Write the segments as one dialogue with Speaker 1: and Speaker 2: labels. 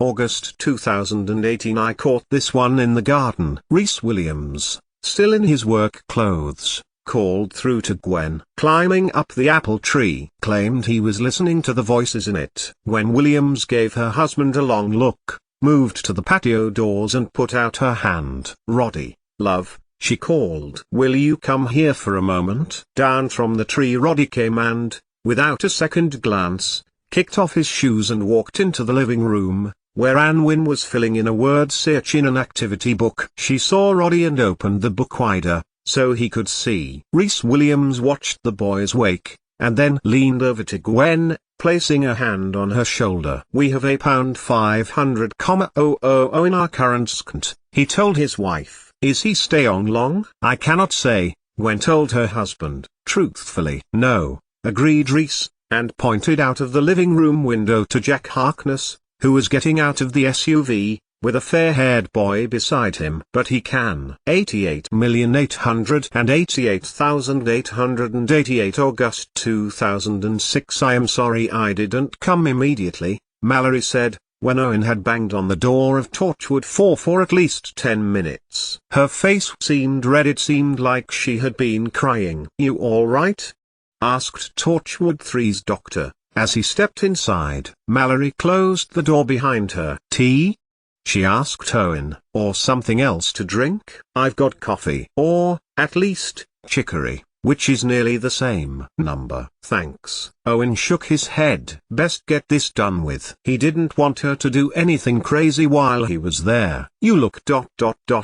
Speaker 1: August 2018. I caught this one in the garden. Rhys Williams, still in his work clothes, called through to Gwen. Climbing up the apple tree, claimed he was listening to the voices in it. Gwen Williams gave her husband a long look, moved to the patio doors and put out her hand. Roddy, love, she called. Will you come here for a moment? Down from the tree Roddy came and, without a second glance, kicked off his shoes and walked into the living room, where Anwin was filling in a word search in an activity book. She saw Roddy and opened the book wider, so he could see. Rhys Williams watched the boys wake, and then leaned over to Gwen, placing a hand on her shoulder. We have £500,000 in our current account, he told his wife. Is he stay on long? I cannot say, Gwen told her husband, truthfully. No, agreed Rhys, and pointed out of the living room window to Jack Harkness, who was getting out of the SUV, with a fair-haired boy beside him. But he can. 88,888,888 August 2006. I am sorry I didn't come immediately, Mallory said, when Owen had banged on the door of Torchwood for at least 10 minutes. Her face seemed red. It seemed like she had been crying. You all right? Asked Torchwood 3's doctor, as he stepped inside. Mallory closed the door behind her. Tea? She asked Owen. Or something else to drink? I've got coffee. Or, at least, chicory, which is nearly the same number. Thanks. Owen shook his head. Best get this done with. He didn't want her to do anything crazy while he was there. You look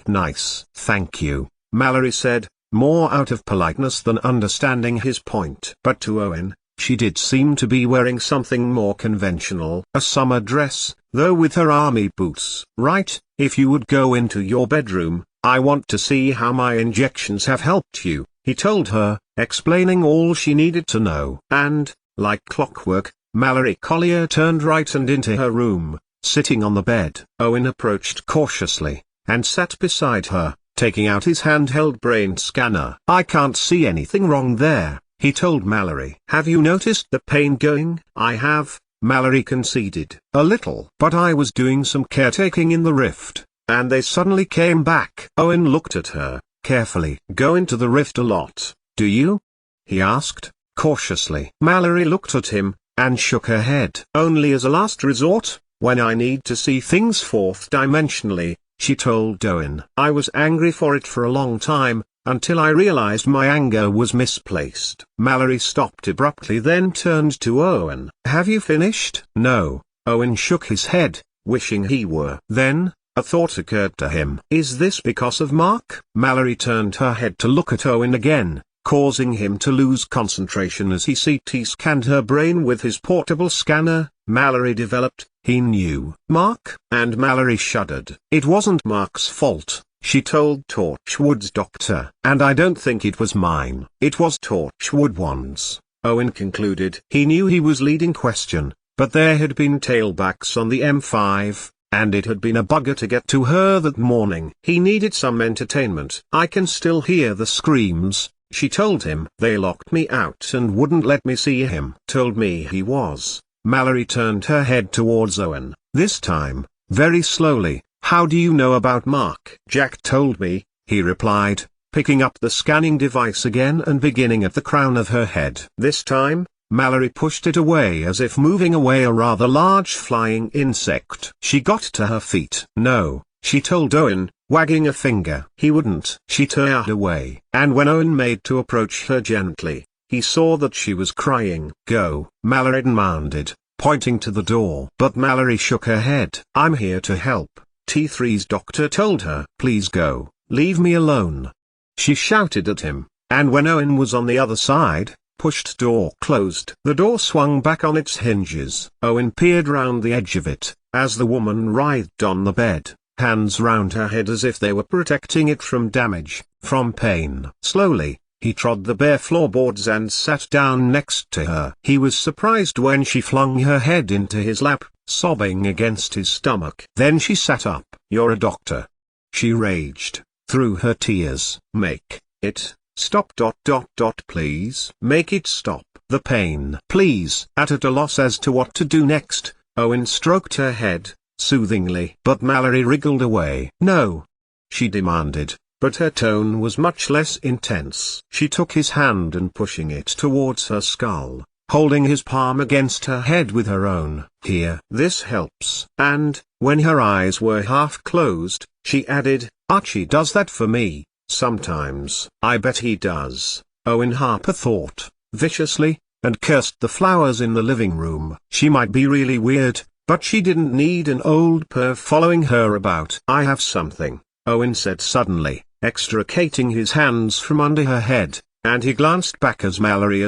Speaker 1: nice. Thank you, Mallory said, more out of politeness than understanding his point. But to Owen, she did seem to be wearing something more conventional. A summer dress, though with her army boots. Right, if you would go into your bedroom, I want to see how my injections have helped you, he told her, explaining all she needed to know. And, like clockwork, Mallory Collier turned right and into her room, sitting on the bed. Owen approached cautiously, and sat beside her, taking out his handheld brain scanner. I can't see anything wrong there, he told Mallory. Have you noticed the pain going? I have, Mallory conceded. A little. But I was doing some caretaking in the rift, and they suddenly came back. Owen looked at her, carefully. Go into the rift a lot, do you? He asked, cautiously. Mallory looked at him, and shook her head. Only as a last resort, when I need to see things fourth-dimensionally, she told Owen. I was angry for it for a long time, until I realized my anger was misplaced. Mallory stopped abruptly, then turned to Owen. Have you finished? No, Owen shook his head, wishing he were. Then, a thought occurred to him. Is this because of Mark? Mallory turned her head to look at Owen again, causing him to lose concentration as he CT scanned her brain with his portable scanner. Mallory developed, he knew. Mark? And Mallory shuddered. It wasn't Mark's fault, she told Torchwood's doctor. And I don't think it was mine. It was Torchwood one's, Owen concluded. He knew he was leading question, but there had been tailbacks on the M5, and it had been a bugger to get to her that morning. He needed some entertainment. I can still hear the screams, she told him. They locked me out and wouldn't let me see him. Told me he was. Mallory turned her head towards Owen, this time, very slowly. How do you know about Mark? Jack told me, he replied, picking up the scanning device again and beginning at the crown of her head. This time, Mallory pushed it away as if moving away a rather large flying insect. She got to her feet. No, she told Owen, wagging a finger. He wouldn't. She turned away. And when Owen made to approach her gently, he saw that she was crying. Go, Mallory demanded, pointing to the door. But Mallory shook her head. I'm here to help, T3's doctor told her. Please go, leave me alone, she shouted at him, and when Owen was on the other side, pushed door closed. The door swung back on its hinges. Owen peered round the edge of it, as the woman writhed on the bed, hands round her head as if they were protecting it from damage, from pain. Slowly, he trod the bare floorboards and sat down next to her. He was surprised when she flung her head into his lap, sobbing against his stomach. Then she sat up. You're a doctor, she raged, through her tears. Make it stop. Please. Make it stop. The pain. Please. At a loss as to what to do next, Owen stroked her head, soothingly. But Mallory wriggled away. "No," she demanded, but her tone was much less intense. She took his hand and pushing it towards her skull, holding his palm against her head with her own. "Here, this helps." And, when her eyes were half closed, she added, "Archie does that for me, sometimes." "I bet he does," Owen Harper thought, viciously, and cursed the flowers in the living room. She might be really weird, but she didn't need an old perv following her about. "I have something," Owen said suddenly, extricating his hands from under her head, and he glanced back as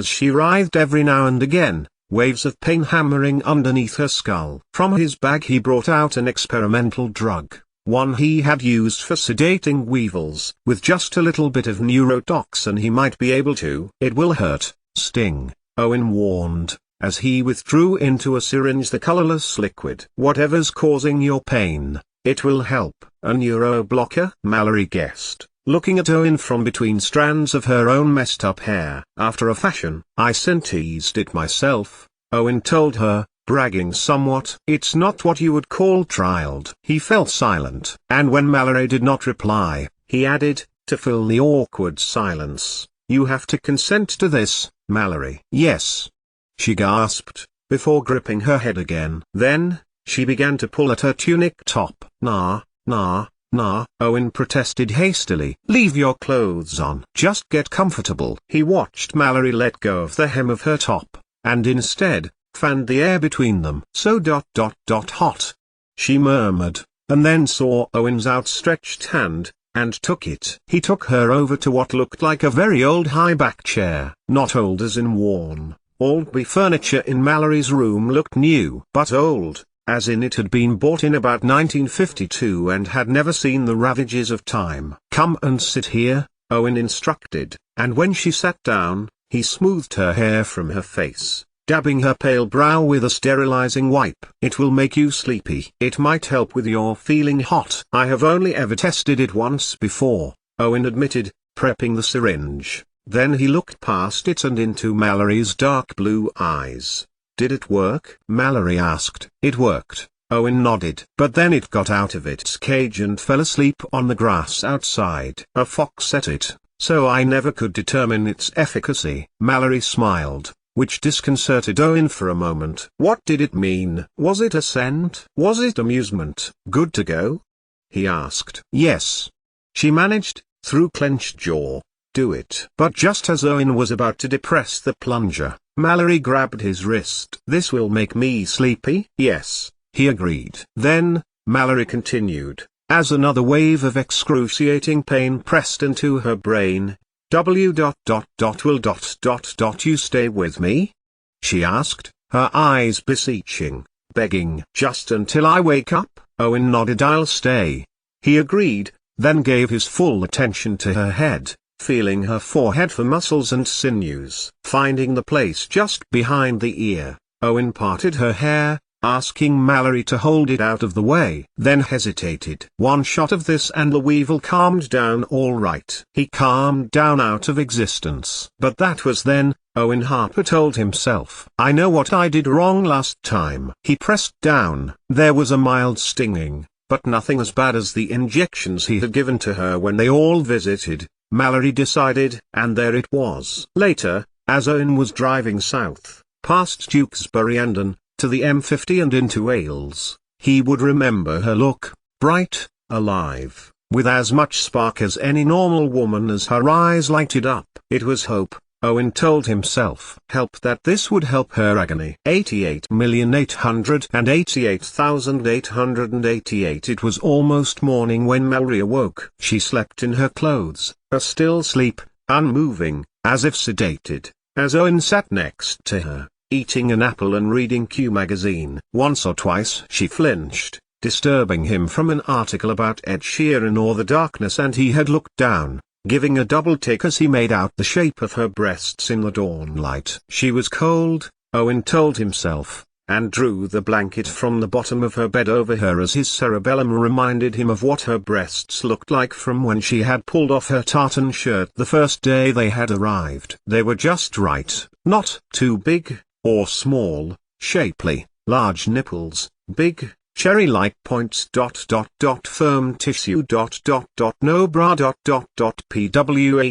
Speaker 1: she writhed every now and again, waves of pain hammering underneath her skull. From his bag he brought out an experimental drug, one he had used for sedating weevils. "With just a little bit of neurotoxin he might be able to." "It will hurt, sting," Owen warned, as he withdrew into a syringe the colorless liquid. "Whatever's causing your pain, it will help." "A neuroblocker?" Mallory guessed, looking at Owen from between strands of her own messed up hair. "After a fashion. I synthesized it myself," Owen told her, bragging somewhat. "It's not what you would call trialed." He felt silent, and when Mallory did not reply, he added, to fill the awkward silence, "You have to consent to this, Mallory." "Yes," she gasped, before gripping her head again. Then, she began to pull at her tunic top. Nah, Owen protested hastily. "Leave your clothes on. Just get comfortable." He watched Mallory let go of the hem of her top, and instead, fanned the air between them. "So hot," she murmured, and then saw Owen's outstretched hand, and took it. He took her over to what looked like a very old high-back chair. Not old as in worn. Old furniture in Mallory's room looked new, but old, as in it had been bought in about 1952 and had never seen the ravages of time. "Come and sit here," Owen instructed, and when she sat down, he smoothed her hair from her face, dabbing her pale brow with a sterilizing wipe. "It will make you sleepy. It might help with your feeling hot." "I have only ever tested it once before," Owen admitted, prepping the syringe. Then he looked past it and into Mallory's dark blue eyes. "Did it work?" Mallory asked. "It worked," Owen nodded. "But then it got out of its cage and fell asleep on the grass outside. A fox ate it, so I never could determine its efficacy." Mallory smiled, which disconcerted Owen for a moment. What did it mean? Was it a scent? Was it amusement? "Good to go?" he asked. "Yes," she managed, through clenched jaw. "Do it." But just as Owen was about to depress the plunger, Mallory grabbed his wrist. "This will make me sleepy?" "Yes," he agreed. Then, Mallory continued, as another wave of excruciating pain pressed into her brain, "Will you stay with me?" she asked, her eyes beseeching, begging. "Just until I wake up?" Owen nodded. "I'll stay," he agreed, then gave his full attention to her head, feeling her forehead for muscles and sinews. Finding the place just behind the ear, Owen parted her hair, asking Mallory to hold it out of the way. Then hesitated. One shot of this and the weevil calmed down all right. He calmed down out of existence. But that was then, Owen Harper told himself. "I know what I did wrong last time." He pressed down. There was a mild stinging, but nothing as bad as the injections he had given to her when they all visited, Mallory decided. And there it was. Later, as Owen was driving south, past Tewkesbury Endon, to the M50 and into Wales, he would remember her look, bright, alive, with as much spark as any normal woman as her eyes lighted up. It was hope, Owen told himself. Help that this would help her agony. 88,888,888. It was almost morning when Mallory awoke. She slept in her clothes, a still sleep, unmoving, as if sedated, as Owen sat next to her, eating an apple and reading Q magazine. Once or twice she flinched, disturbing him from an article about Ed Sheeran or the darkness, and he had looked down, giving a double take as he made out the shape of her breasts in the dawn light. She was cold, Owen told himself, and drew the blanket from the bottom of her bed over her as his cerebellum reminded him of what her breasts looked like from when she had pulled off her tartan shirt the first day they had arrived. They were just right, not too big or small, shapely, large nipples, big, cherry-like points ... firm tissue ... no bra ...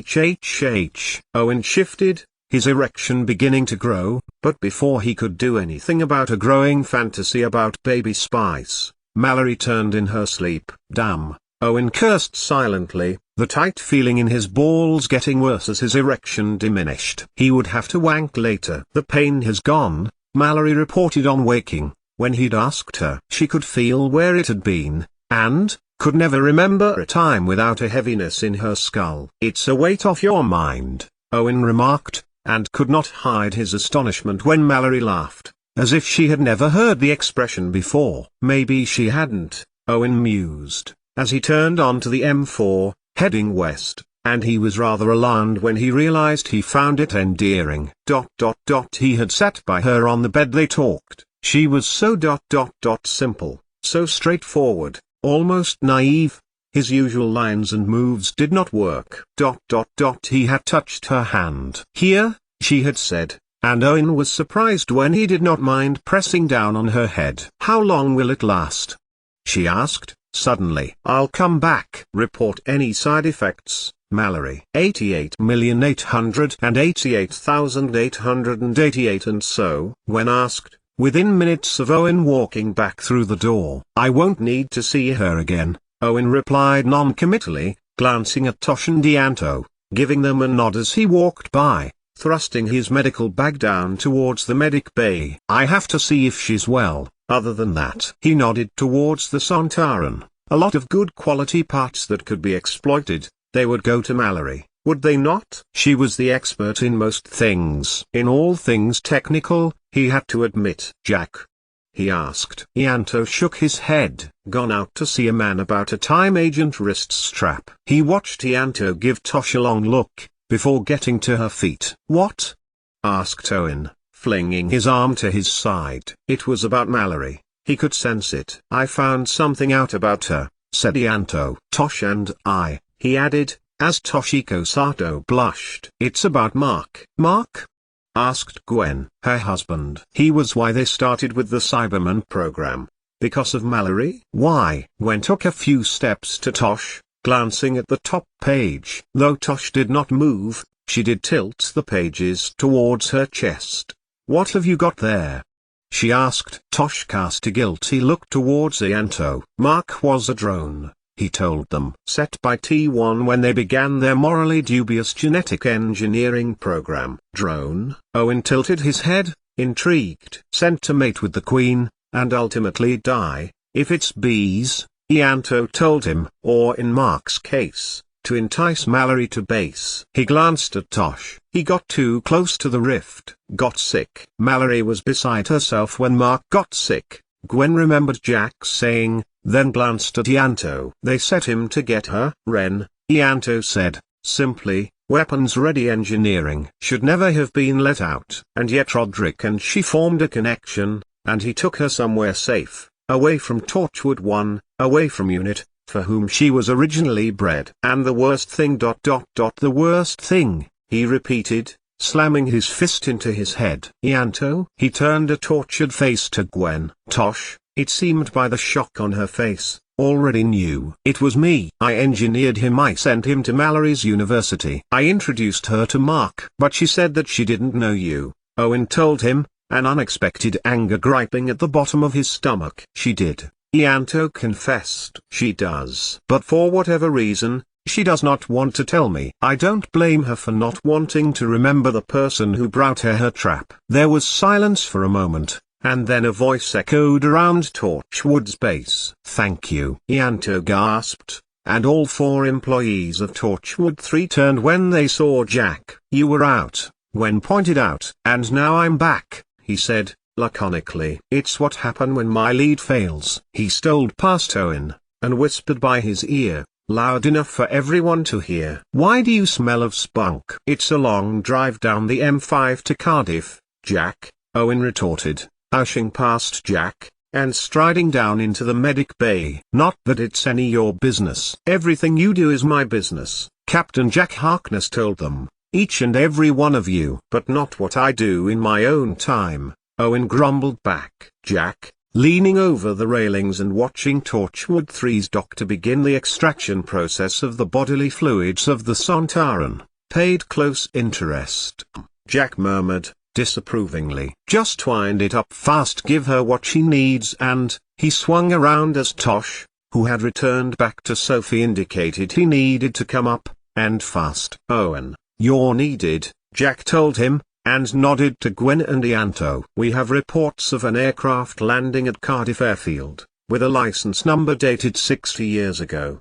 Speaker 1: pwhhh. Owen shifted, his erection beginning to grow, but before he could do anything about a growing fantasy about baby spice, Mallory turned in her sleep. Damn, Owen cursed silently, the tight feeling in his balls getting worse as his erection diminished. He would have to wank later. The pain has gone, Mallory reported on waking. When he'd asked her, she could feel where it had been, and could never remember a time without a heaviness in her skull. It's a weight off your mind, Owen remarked, and could not hide his astonishment when Mallory laughed, as if she had never heard the expression before. Maybe she hadn't, Owen mused, as he turned onto the M4, heading west, and he was rather alarmed when he realized he found it endearing. He had sat by her on the bed. They talked. She was so simple, so straightforward, almost naive. His usual lines and moves did not work. He had touched her hand. Here, she had said, and Owen was surprised when he did not mind pressing down on her head. How long will it last? She asked, suddenly. I'll come back. Report any side effects, Mallory. 88,888,888 and so. When asked, within minutes of Owen walking back through the door, I won't need to see her again, Owen replied non-committally, glancing at Tosh and Ianto, giving them a nod as he walked by, thrusting his medical bag down towards the medic bay. I have to see if she's well. Other than that, he nodded towards the Sontaran. A lot of good quality parts that could be exploited. They would go to Mallory, would they not? She was the expert in most things. In all things technical, he had to admit. Jack? He asked. Ianto shook his head. Gone out to see a man about a time agent wrist strap. He watched Ianto give Tosh a long look, before getting to her feet. What? Asked Owen, flinging his arm to his side. It was about Mallory. He could sense it. I found something out about her, said Ianto. Tosh and I, he added, as Toshiko Sato blushed. It's about Mark. Mark? Asked Gwen. Her husband. He was why they started with the Cyberman program. Because of Mallory? Why? Gwen took a few steps to Tosh, glancing at the top page. Though Tosh did not move, she did tilt the pages towards her chest. What have you got there? She asked. Tosh cast a guilty look towards Ianto. Mark was a drone, he told them. Set by T1 when they began their morally dubious genetic engineering program. Drone? Owen tilted his head, intrigued. Sent to mate with the queen, and ultimately die, if it's bees, Ianto told him, or in Mark's case, to entice Mallory to base. He glanced at Tosh. He got too close to the rift. Got sick. Mallory was beside herself when Mark got sick. Gwen remembered Jack saying, then glanced at Ianto. They set him to get her. Ren, Ianto said, simply, weapons-ready engineering should never have been let out. And yet Roderick and she formed a connection, and he took her somewhere safe, away from Torchwood 1, away from Unit, for whom she was originally bred. And the worst thing ... the worst thing, he repeated, slamming his fist into his head. Ianto? He turned a tortured face to Gwen. Tosh, it seemed by the shock on her face, already knew. It was me. I engineered him. I sent him to Mallory's university. I introduced her to Mark. But she said that she didn't know you, Owen told him, an unexpected anger griping at the bottom of his stomach. She did, Ianto confessed. She does. But for whatever reason, she does not want to tell me. I don't blame her for not wanting to remember the person who brought her trap. There was silence for a moment, and then a voice echoed around Torchwood's base. Thank you, Ianto gasped, and all 4 employees of Torchwood 3 turned when they saw Jack. You were out, Gwen pointed out. And now I'm back, he said, laconically. It's what happens when my lead fails. He stole past Owen, and whispered by his ear, loud enough for everyone to hear. Why do you smell of spunk? It's a long drive down the M5 to Cardiff, Jack, Owen retorted, ushing past Jack, and striding down into the medic bay. Not that it's any your business. Everything you do is my business, Captain Jack Harkness told them, each and every one of you. But not what I do in my own time, Owen grumbled back. Jack, leaning over the railings and watching Torchwood 3's doctor begin the extraction process of the bodily fluids of the Sontaran, paid close interest. Jack murmured, disapprovingly. "Just wind it up fast, give her what she needs," and he swung around as Tosh, who had returned back to Sophie, indicated he needed to come up, and fast. "Owen, you're needed," Jack told him, and nodded to Gwen and Ianto. "We have reports of an aircraft landing at Cardiff Airfield, with a license number dated 60 years ago.